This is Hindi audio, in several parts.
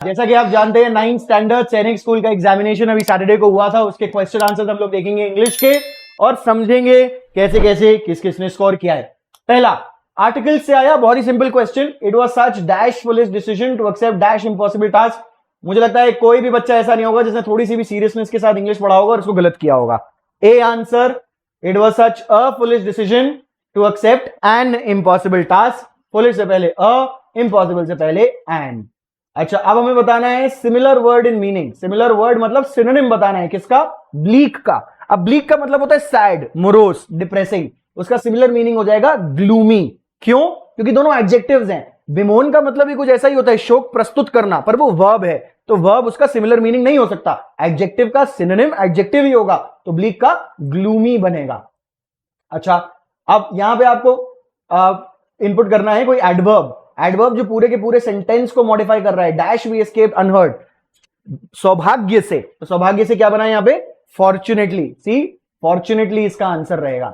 जैसा कि आप जानते हैं 9th स्टैंडर्ड सैनिक स्कूल का एग्जामिनेशन अभी सैटरडे को हुआ था। उसके क्वेश्चन आंसर्स हम लोग देखेंगे इंग्लिश के और समझेंगे कैसे कैसे किस किसने स्कोर किया है। पहला आर्टिकल से आया, बहुत ही simple question. It was such dash foolish decision to accept dash impossible task. मुझे लगता है कोई भी बच्चा ऐसा नहीं होगा जिसने थोड़ी सी भी सीरियसनेस के साथ इंग्लिश पढ़ा होगा और उसको गलत किया होगा। A answer, it was such a foolish decision to accept an impossible task. Foolish से पहले अ, इम्पॉसिबल से पहले एन। अच्छा, अब हमें बताना है similar word in meaning. Similar word मतलब सिनोनिम बताना है किसका? ब्लीक का। अब ब्लीक का मतलब होता है सैड, मोरोस, डिप्रेसिंग। उसका सिमिलर मीनिंग हो जाएगा ग्लूमी। क्यों? क्योंकि दोनों एडजेक्टिव्स हैं। बिमोन का मतलब भी कुछ ऐसा ही होता है, शोक प्रस्तुत करना, पर वो वर्ब है, तो वर्ब उसका सिमिलर मीनिंग नहीं हो सकता। एडजेक्टिव का सिनोनिम एडजेक्टिव ही होगा, तो ब्लीक का ग्लूमी बनेगा। अच्छा, अब यहां पे आपको इनपुट करना है कोई एडवर्ब। एडवर्ब जो पूरे के पूरे सेंटेंस को मॉडिफाई कर रहा है। डैश वी एस्केप्ड अनहर्ट, सौभाग्य से। तो सौभाग्य से क्या बना है यहां पे? फॉर्चुनेटली। सी, फॉर्चुनेटली इसका आंसर रहेगा।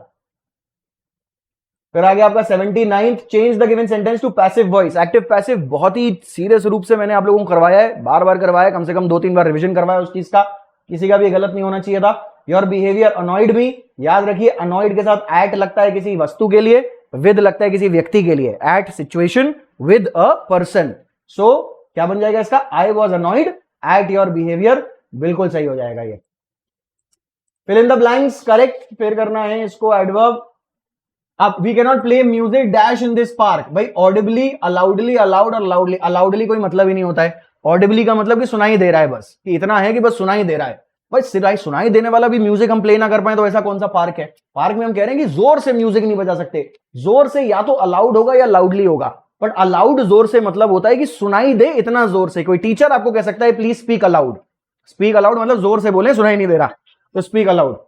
फिर आगे आपका 79th, change the given sentence to passive voice. Active passive बहुत ही सीरियस रूप से मैंने आप लोगों को करवाया है, बार बार करवाया, कम से कम 2-3 बार रिवीजन करवाया उस चीज का। किसी का भी गलत नहीं होना चाहिए था। योर बिहेवियर अनॉयड मी, याद रखिए अनॉयड के साथ एट लगता है किसी वस्तु के लिए, विद लगता है किसी व्यक्ति के लिए। At situation, with a person. So क्या बन जाएगा इसका? I was annoyed at your behaviour. बिल्कुल सही हो जाएगा ये। Fill in the blanks, correct फिर करना है इसको एडवर्ब। अब we cannot play music dash in this park. भाई ऑडिबली, अलाउडली, अलाउड और लाउडली। अलाउडली कोई मतलब ही नहीं होता है। ऑडिबली का मतलब कि सुनाई दे रहा है, बस कि इतना है कि बस सुनाई दे रहा है। भाई सिवाय सुनाई देने वाला भी म्यूजिक हम प्ले ना कर पाए तो ऐसा कौन सा पार्क है? पार्क में हम कह रहे हैं कि जोर से म्यूजिक नहीं बजा सकते। जोर से या तो अलाउड होगा या लाउडली होगा, बट अलाउड जोर से मतलब होता है कि सुनाई दे इतना जोर से। कोई टीचर आपको कह सकता है please speak allowed. Speak allowed मतलब जोर से बोले, सुनाई नहीं दे रहा तो स्पीक अलाउड।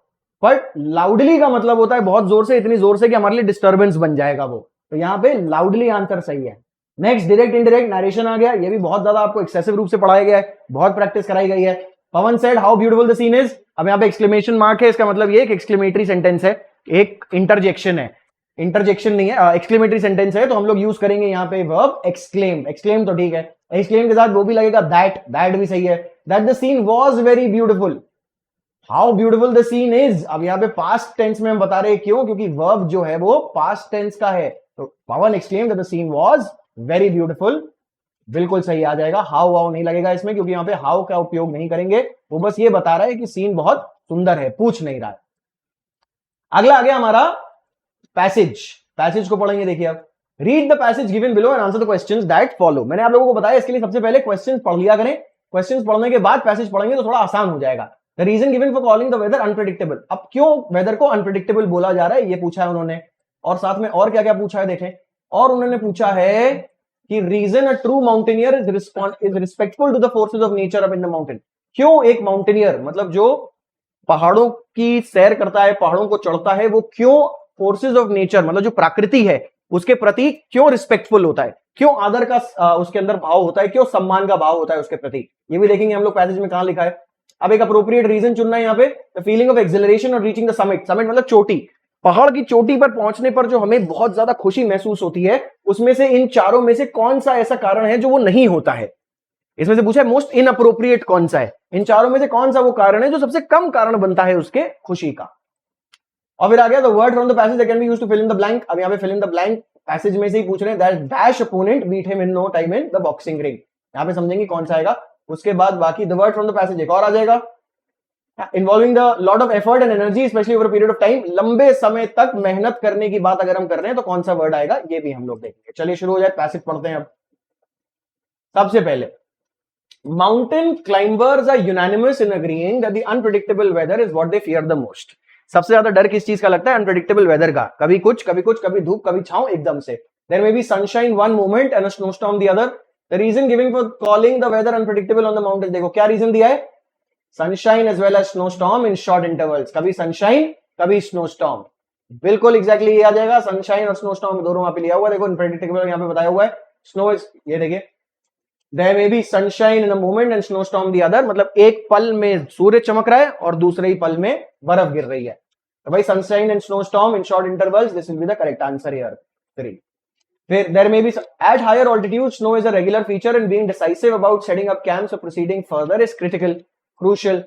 बट लाउडली का मतलब होता है बहुत जोर से, इतनी जोर से कि हमारे लिए डिस्टर्बेंस बन जाएगा वो। तो यहां पे लाउडली आंसर सही है। नेक्स्ट, डायरेक्ट इंडायरेक्ट नरेशन आ गया। ये भी बहुत ज्यादा आपको एक्सेसिव रूप से पढ़ाया गया है, बहुत प्रैक्टिस कराई गई है। Pawan said how beautiful the scene is. अब यहाँ पे एक्सक्लेमेशन मार्क है, इसका मतलब ये एक एक्सक्लेमेटरी सेंटेंस है, एक इंटरजेक्शन है। इंटरजेक्शन नहीं है, एक्सक्लेमेटरी सेंटेंस है, तो हम लोग यूज करेंगे यहाँ पे वर्ब एक्सक्लेम। एक्सक्लेम तो ठीक है, एक्सक्लेम के साथ वो भी लगेगा दैट। दैट भी सही है। That the scene was very beautiful. How beautiful the scene is. अब यहाँ पे पास्ट टेंस में हम बता रहे हैं, क्यों? क्योंकि वर्ब जो है वो पास्ट टेंस का है। तो Pawan exclaimed that the scene was very beautiful. बिल्कुल सही आ जाएगा। हाउ वाउ नहीं लगेगा इसमें, क्योंकि यहाँ पे हाउ का उपयोग नहीं करेंगे। वो बस ये बता रहा है कि सीन बहुत सुंदर है, पूछ नहीं रहा है। अगला आ गया हमारा पैसेज। पैसेज को पढ़ेंगे, देखिए अब। Read the passage given below and answer the questions that follow. मैंने आप लोगों को बताया इसके लिए सबसे पहले क्वेश्चंस पढ़ लिया करें। क्वेश्चंस पढ़ने के बाद पैसेज पढ़ेंगे तो थोड़ा आसान हो जाएगा। The reason given for calling the weather unpredictable. अब क्यों वेदर को अनप्रेडिक्टेबल बोला जा रहा है ये पूछा है उन्होंने, और साथ में और क्या क्या पूछा है देखें। और उन्होंने पूछा है कि reason a true mountaineer is respectful to the forces of nature up in the mountain. क्यों एक माउंटेनियर मतलब जो पहाड़ों की सैर करता है, पहाड़ों को चढ़ता है, वो क्यों फोर्सेस ऑफ नेचर मतलब जो प्रकृति है उसके प्रति क्यों रिस्पेक्टफुल होता है, क्यों आदर का उसके अंदर भाव होता है, क्यों सम्मान का भाव होता है उसके प्रति। ये भी देखेंगे हम लोग पैसेज में कहां लिखा है। अब एक अप्रोप्रिएट रीजन चुनना है यहाँ पे। द फीलिंग ऑफ एक्सिलरेशन और रीचिंग द समिट। समिट मतलब चोटी, पहाड़ की चोटी पर पहुंचने पर जो हमें बहुत ज्यादा खुशी महसूस होती है, उसमें से इन चारों में से कौन सा ऐसा कारण है जो वो नहीं होता है। इसमें से पूछा है मोस्ट इनअप्रोप्रिएट कौन सा है, इन चारों में से कौन सा वो कारण है जो सबसे कम कारण बनता है उसके खुशी का। और फिर आ गया the word from the passage that can be used to fill in the blank. अब यहाँ पे fill in the blank passage में से ही पूछ रहे हैं। That dash opponent beat him in no time in the boxing ring. यहाँ पे समझेंगे कौन सा आएगा। उसके बाद बाकी the word from the passage एक और आ जाएगा। Involving the lot of effort and energy specially over period of time. लंबे समय तक मेहनत करने की बात अगर हम कर रहे हैं तो कौन सा वर्ड आएगा, ये भी हम लोग देखेंगे। चलिए शुरू हो जाए, पैसेज पढ़ते हैं अब। सबसे पहले, mountain climbers are unanimous in agreeing that the unpredictable weather is what they fear the most. सबसे ज्यादा डर किस चीज का लगता है? अनप्रेडिक्टेबल वेदर का। कभी कुछ कभी कुछ, कभी धूप कभी छांव एकदम से। There may be sunshine one moment and a snowstorm the other. The reason giving for calling the weather unpredictable on the mountain. देखो क्या रीजन दिया है, sunshine as well as snowstorm in short intervals. कभी सनशाइन कभी स्नोस्टॉर्म। बिल्कुल एग्जैक्टली ये आ जाएगा। सनशाइन और स्नोस्टॉर्म दोनों वहां पे लिया हुआ है। देखो अनप्रेडिक्टेबल यहाँ पे बताया हुआ है। स्नो इज, ये देखिए, there may be sunshine in a moment and snowstorm the other. मतलब एक पल में सूर्य चमक रहा है और दूसरे ही पल में बर्फ गिर रही है। तो भाई sunshine and snowstorm in short intervals, this will be the correct answer here. 3 फिर there may be at higher altitude snow is a regular feature and being decisive about setting up camps or proceeding further is crucial.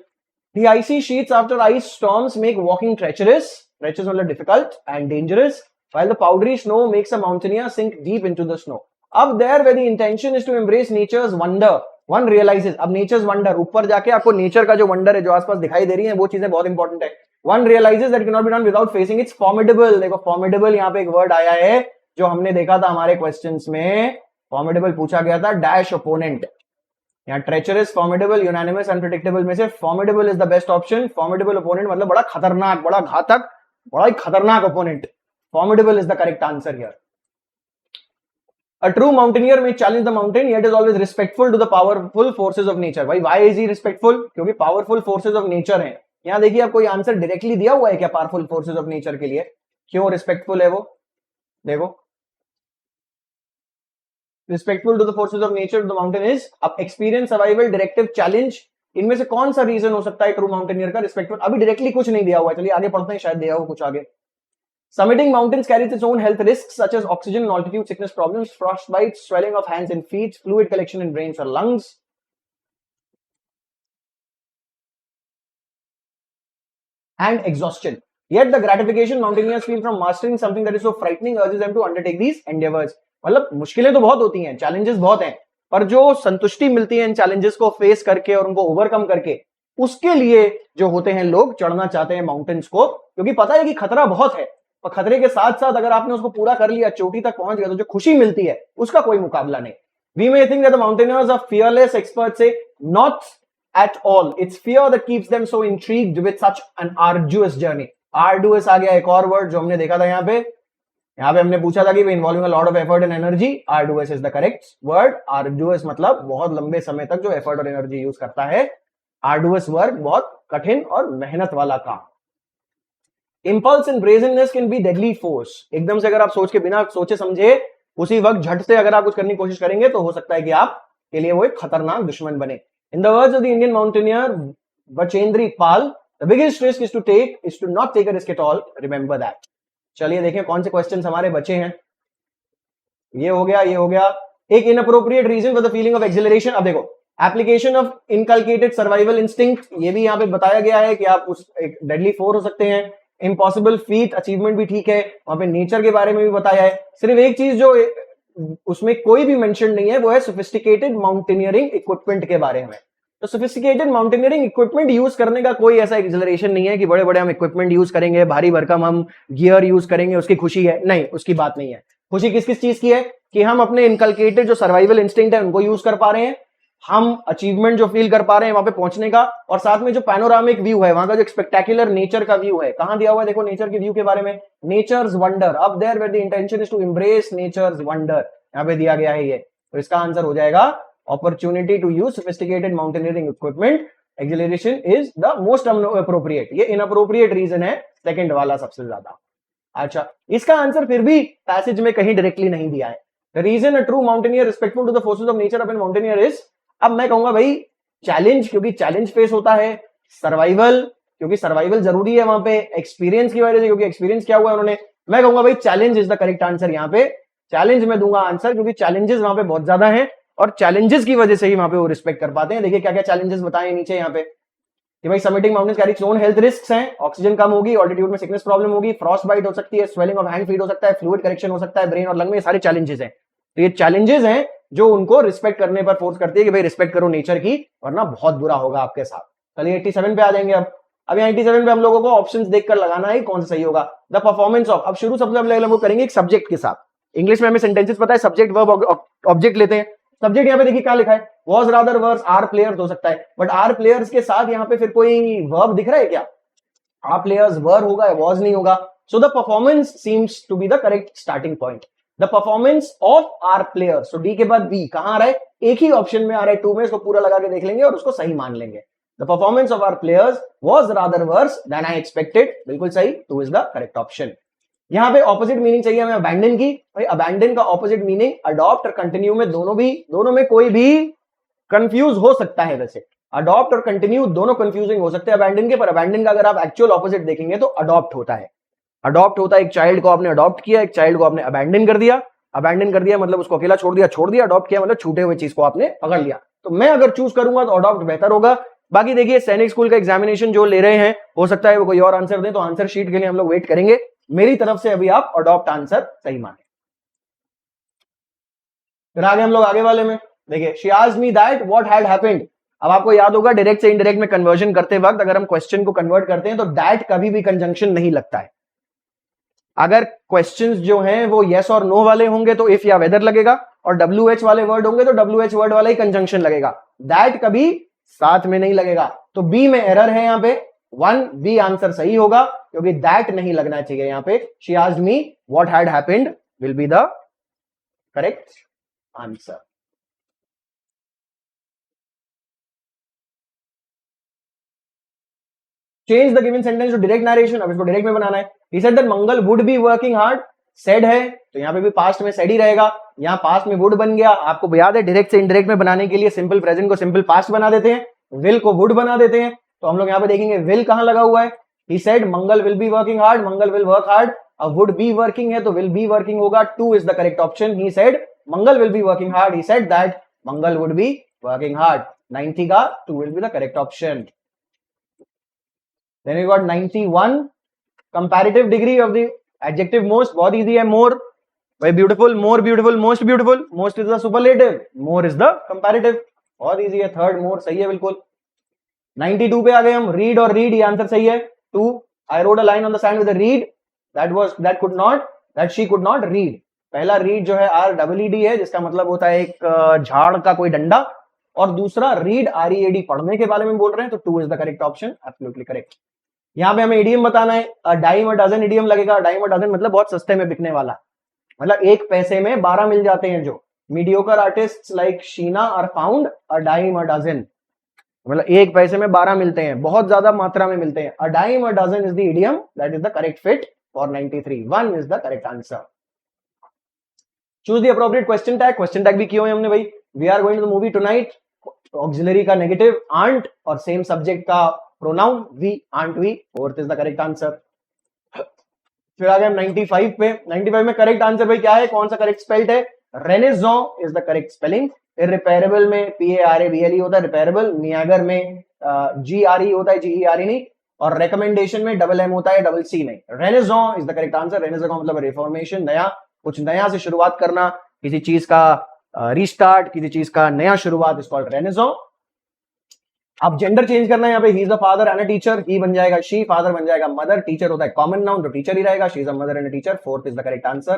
The icy sheets after ice storms make walking treacherous मतलब difficult and dangerous, while the powdery snow makes a mountaineer sink deep into the snow. Up there where the intention is to embrace nature's wonder, one realizes, अब nature's wonder, ऊपर जाके आपको nature का जो wonder है जो आसपास दिखाई दे रही है वो चीजें बहुत इंपॉर्टेंट है. One realizes that cannot be done without facing its formidable. देखो formidable यहाँ पे एक वर्ड आया है जो हमने देखा था हमारे क्वेश्चंस में. फॉर्मिडेबल पूछा गया था डैश ओपोनेंट. यहाँ ट्रेचरस, फॉर्मिडेबल, यूनानिमस, अनप्रेडिक्टेबल में से formidable is the best option. Formidable opponent मतलब बड़ा खतरनाक, बड़ा घातक, बड़ा ही खतरनाक opponent. Formidable is the correct answer here. A true mountaineer may challenge the mountain, yet is always respectful to the powerful forces of nature. भाई why is he respectful? क्योंकि powerful forces of nature हैं. यहाँ देखिए आप कोई आंसर डायरेक्टली दिया हुआ है क्या powerful forces of nature के लिए? क्यों respectful है वो? देखो, respectful to the forces of nature, the mountain is अब experience, survival, directive, challenge, इनमें से कौन सा रीजन हो सकता है ट्रू माउंटेनियर का रिस्पेक्टफुल? अभी डायरेक्टली कुछ नहीं दिया हुआ है, चलिए आगे पढ़ते हैं, शायद दिया हो कुछ आगे. Summiting mountains carries its own health risks such as oxygen and altitude sickness problems, frostbite, swelling of hands and feet, fluid collection in brains or lungs. And exhaustion. Yet the gratification mountaineers feel from mastering something that is so frightening urges them to undertake these endeavors. मतलब मुश्किलें तो बहुत होती हैं, चैलेंजेस बहुत हैं, पर जो संतुष्टि मिलती है इन चैलेंजेस को फेस करके और उनको ओवरकम करके, उसके लिए जो होते हैं लोग चढ़ना चाहते हैं माउंटेन्स को, क्योंकि पता है कि खतरा बहुत है, और खतरे के साथ साथ अगर आपने उसको पूरा कर लिया, चोटी तक पहुंच गया, तो जो खुशी मिलती है उसका कोई मुकाबला नहीं. We may think that the mountaineers are fearless, experts say not at all. It's fear that keeps them so intrigued with such an arduous journey. Arduous आ गया एक और वर्ड जो हमने देखा था यहाँ पे हमने पूछा था कि involving a lot of effort and energy. Arduous is the correct word. Arduous मतलब बहुत लंबे समय तक जो एफर्ट और एनर्जी यूज करता है. आर्डुअस वर्क बहुत कठिन और मेहनत वाला काम. Impulse and brazenness can be deadly force. एकदम से अगर आप सोच के बिना सोचे समझे उसी वक्त झट से अगर आप कुछ करने की कोशिश करेंगे तो हो सकता है कि आप के लिए वो एक खतरनाक दुश्मन बने. In the words of the Indian mountaineer Bachendri Pal, the biggest risk is to not take a risk at all. Remember that. चलिए देखें कौन से क्वेश्चंस हमारे बचे हैं. ये हो गया, ये हो गया. एक inappropriate reason for the feeling of acceleration. अब देखो, application of inculcated survival instinct, ये भी यहाँ पे बताया गया है कि आप उस एक डेडली फोर हो सकते हैं. इम्पॉसिबल फीट, अचीवमेंट भी ठीक है. वहां पे नेचर के बारे में भी बताया है. सिर्फ एक चीज जो उसमें कोई भी मेंशन नहीं है वो है सोफिस्टिकेटेड माउंटेनियरिंग इक्विपमेंट के बारे में. तो सोफिस्टिकेटेड माउंटेनियरिंग इक्विपमेंट यूज करने का कोई ऐसा एक्सिलरेशन नहीं है कि बड़े बड़े हम इक्विपमेंट यूज करेंगे, भारी भरकम हम गियर यूज करेंगे, उसकी खुशी है. नहीं, उसकी बात नहीं है. खुशी किस किस चीज की है कि हम अपने इनकलकेटेड जो सर्वाइवल इंस्टिंक्ट है उनको यूज कर पा रहे हैं, हम अचीवमेंट जो फील कर पा रहे हैं वहां पे पहुंचने का, और साथ में जो पैनोरामिक व्यू है, वहां का जो स्पेक्टेक्युलर नेचर का व्यू है. कहां दिया हुआ है देखो नेचर के व्यू के बारे में. Nature's wonder, up there where the intention is to embrace nature's wonder, यहां पे दिया गया है ये. तो इसका आंसर हो जाएगा opportunity to use sophisticated mountaineering equipment. Exhilaration is the most appropriate. ये inappropriate reason है सेकंड वाला सबसे ज्यादा. अच्छा, इसका आंसर फिर भी पैसेज में कहीं डायरेक्टली नहीं दिया है. The reason a true mountaineer respectful to the forces of nature of a mountaineer is, अब मैं कहूंगा भाई चैलेंज, क्योंकि चैलेंज फेस होता है. सर्वाइवल, क्योंकि सर्वाइवल जरूरी है वहां पे. एक्सपीरियंस की वजह से, क्योंकि एक्सपीरियंस क्या हुआ है उन्होंने. मैं कहूंगा भाई challenge is the correct answer. यहाँ पे चैलेंज में दूंगा आंसर, क्योंकि चैलेंजेस वहां पे बहुत ज्यादा हैं और चैलेंजेस की वजह से ही वहां पे वो रिस्पेक्ट कर पाते हैं. देखिए क्या क्या चैलेंजेस बताए नीचे यहाँ पे कि भाई समिटिंग mountains carry its own health risks हैं. ऑक्सीजन कम होगी, ऑल्टीट्यूड में सिकनेस प्रॉब्लम होगी, फ्रॉस्ट बाइट हो सकती है, स्वेलिंग ऑफ हैंड फीट हो सकता है, फ्लूइड करेक्शन हो सकता है ब्रेन और लंग में. ये सारे चैलेंजेस हैं. तो ये चैलेंजेस हैं जो उनको रिस्पेक्ट करने पर फोर्स करती है कि भाई रिस्पेक्ट करो नेचर की, वरना बहुत बुरा होगा आपके साथ. चलिए 87 पे आ जाएंगे. अब यहाँ 87 पे हम लोगों को ऑप्शंस देखकर लगाना है कौन सा सही होगा. द परफॉर्मेंस ऑफ, अब शुरू सबसे पहले हम लोग करेंगे एक सब्जेक्ट के साथ. इंग्लिश में हमें सेंटेंसेस पता है, सब्जेक्ट वर्ब ऑब्जेक्ट लेते हैं. सब्जेक्ट यहाँ पे देखिए क्या लिखा है, was rather worse our players हो सकता है, बट आर प्लेयर्स के साथ यहाँ पे फिर कोई वर्ब दिख रहा है क्या. आर प्लेयर्स वर होगा, वॉज नहीं होगा. So the performance seems to be the correct starting point. The performance of our players, so D के बाद बी कहां आ रहा है, एक ही ऑप्शन में आ रहा है, 2 में. इसको पूरा लगा के देख लेंगे और उसको सही मान लेंगे. The performance of our players was rather worse than I expected, बिल्कुल सही, 2 इज द करेक्ट ऑप्शन. यहां पे ऑपोजिट मीनिंग चाहिए हमें अबैंडन की. भाई अबैंडन का ऑपोजिट मीनिंग अडॉप्ट और कंटिन्यू में दोनों में कोई भी कंफ्यूज हो सकता है. वैसे अडॉप्ट और कंटिन्यू दोनों कंफ्यूजिंग हो सकते हैं अबैंडन के, पर अबैंडन का अगर आप एक्चुअल ऑपोजिट देखेंगे तो अडॉप्ट होता है. अडॉप्ट होता है, एक चाइल्ड को आपने अडॉप्ट किया, एक चाइल्ड को आपने अबैंडन कर दिया. अबैंडन कर दिया मतलब उसको अकेला छोड़ दिया, अडॉप्ट किया मतलब छूटे हुए चीज को आपने पकड़ लिया। तो मैं अगर चूज करूंगा तो अडॉप्ट बेहतर होगा। बाकी देखिए सैनिक स्कूल का एग्जामिनेशन जो ले रहे हैं, हो सकता है वो कोई और आंसर दे, तो आंसर शीट के लिए हम लोग वेट करेंगे। मेरी तरफ से अभी आप अडॉप्ट आंसर सही माने। फिर आगे हम लोग आगे वाले में देखिए, she asked me that what had happened. अब आपको याद होगा डायरेक्ट से इनडायरेक्ट में कन्वर्जन करते वक्त अगर हम क्वेश्चन को कन्वर्ट करते हैं तो दैट कभी भी कंजंक्शन नहीं लगता है। अगर क्वेश्चंस जो हैं वो यस और नो वाले होंगे तो इफ या वेदर लगेगा, और WH वाले वर्ड होंगे तो WH वर्ड वाला ही कंजंक्शन लगेगा, दैट कभी साथ में नहीं लगेगा। तो बी में एरर है यहां पे, 1B आंसर सही होगा क्योंकि दैट नहीं लगना चाहिए यहां पे। She asked me what had happened will be the correct answer. Change the given sentence to direct narration. अब इसको डायरेक्ट में बनाना है। He said that Mangal would be working hard. Said है तो यहां पे भी पास्ट में सेड ही रहेगा, यहां पास्ट में वुड बन गया। आपको याद है डायरेक्ट से इनडायरेक्ट में बनाने के लिए सिंपल प्रेजेंट को सिंपल पास्ट बना देते हैं, विल को वुड बना देते हैं। तो हम लोग यहां पे देखेंगे विल कहां लगा हुआ है। He said Mangal will be working hard, Mangal will work hard. अब वुड बी वर्किंग है तो विल बी वर्किंग होगा, 2 is the correct option. He said Mangal will be working hard, he said that Mangal would be working hard. 90 का 2 will be the correct option. Then we got 91 comparative degree of the adjective most. बहुत easy है, more, very beautiful, more beautiful, most beautiful. Most is the superlative, more is the comparative. बहुत easy है, third more सही है बिल्कुल। 92 पे आ गए हम, read और read ये आंसर सही है। 2 I wrote a line on the sand with a read that she could not read। पहला read जो है REED है जिसका मतलब होता है एक झाड़ का कोई डंडा, और दूसरा read READ पढ़ने के बारे में बोल रहे हैं, तो 2 is the correct option, absolutely correct। यहां पे हमें इडियम बताना है, a dime a dozen idiom लगेगा। डाइम अ डजन मतलब बहुत सस्ते में बिकने वाला, मतलब 1 पैसे में 12 मिल जाते हैं। जो mediocre artists like Sheena are found a dime a dozen, मतलब 1 पैसे में 12 मिलते हैं, बहुत ज्यादा मात्रा में मिलते हैं। A dime a dozen is the idiom, that is the correct fit for 93। 1 is the correct answer. Choose the appropriate question tag. Question tag भी किए हुए हमने भाई। We are going to the movie tonight, auxiliary का नेगेटिव आंट और सेम सब्जेक्ट का pronoun we, aren't we, fourth is the correct answer. फिर आ गए हम 95 पे। 95 में करेक्ट आंसर भाई क्या है, कौन सा करेक्ट स्पेल्ड है, रेनेज़ॉन्स इज द करेक्ट स्पेलिंग। इररिपेरेबल में PARABLE होता है रिपेरेबल, नियागर में GRE होता है, GERE नहीं, और रिकमेंडेशन में डबल M होता है, डबल C नहीं। रेनेज़ॉन्स इज द करेक्ट आंसर। रेनेज़ॉन्स मतलब रिफॉर्मेशन, नया, कुछ नया से शुरुआत करना, किसी चीज का रीस्टार्ट, किसी चीज का नया शुरुआत, इज कॉल्ड रेनेज़ॉन्स। अब जेंडर चेंज करना है यहाँ पे, he is the father and a teacher, he बन जाएगा शी, फादर बन जाएगा मदर, टीचर होता है कॉमन नाउन तो टीचर ही रहेगा, she is a mother and a teacher, fourth is the correct answer.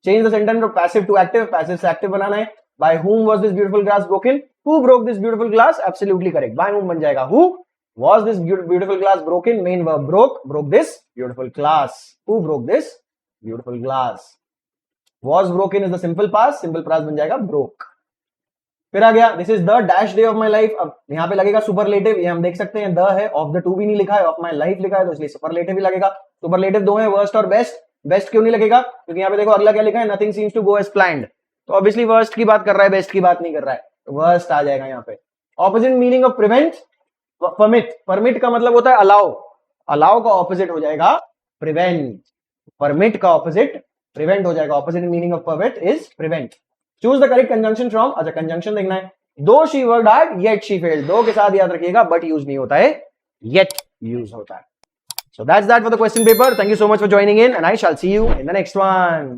Change the sentence from passive to active, passive से एक्टिव बनाना है। By whom was this beautiful glass broken, who broke this beautiful glass, absolutely correct, by whom बन जाएगा who was this beautiful glass broken, main verb broke this beautiful glass, who broke this beautiful glass, was broken is the simple past बन जाएगा broke। फिर आ गया this is the dash day of my life. अब यहाँ पे लगेगा सुपरलेटिव, ये हम देख सकते हैं, द है, ऑफ द टू भी नहीं लिखा है, ऑफ माई लाइफ लिखा है, तो इसलिए सुपरलेटिव ही लगेगा। सुपरलेटिव 2 है, वर्स्ट और बेस्ट। बेस्ट क्यों नहीं लगेगा, क्योंकि यहाँ पे देखो अगला क्या लिखा है, nothing seems to go as planned, तो ऑब्वियसली वर्स्ट की बात कर रहा है, बेस्ट की बात नहीं कर रहा है, तो वर्स्ट आ जाएगा यहाँ पे। Opposite meaning of prevent, permit, permit का मतलब होता है अलाउ, अलाउ का ऑपोजिट हो जाएगा प्रिवेंट, परमिट का ऑपोजिट प्रिवेंट हो जाएगा, opposite meaning of permit is prevent. Choose the correct conjunction from, अच्छा कंजंक्शन देखना है, दो she worked hard yet she failed, दो के साथ याद रखिएगा बट यूज नहीं होता है, येट यूज होता है। So that's that for the question paper. Thank you so much for joining in and I shall see you in the next one.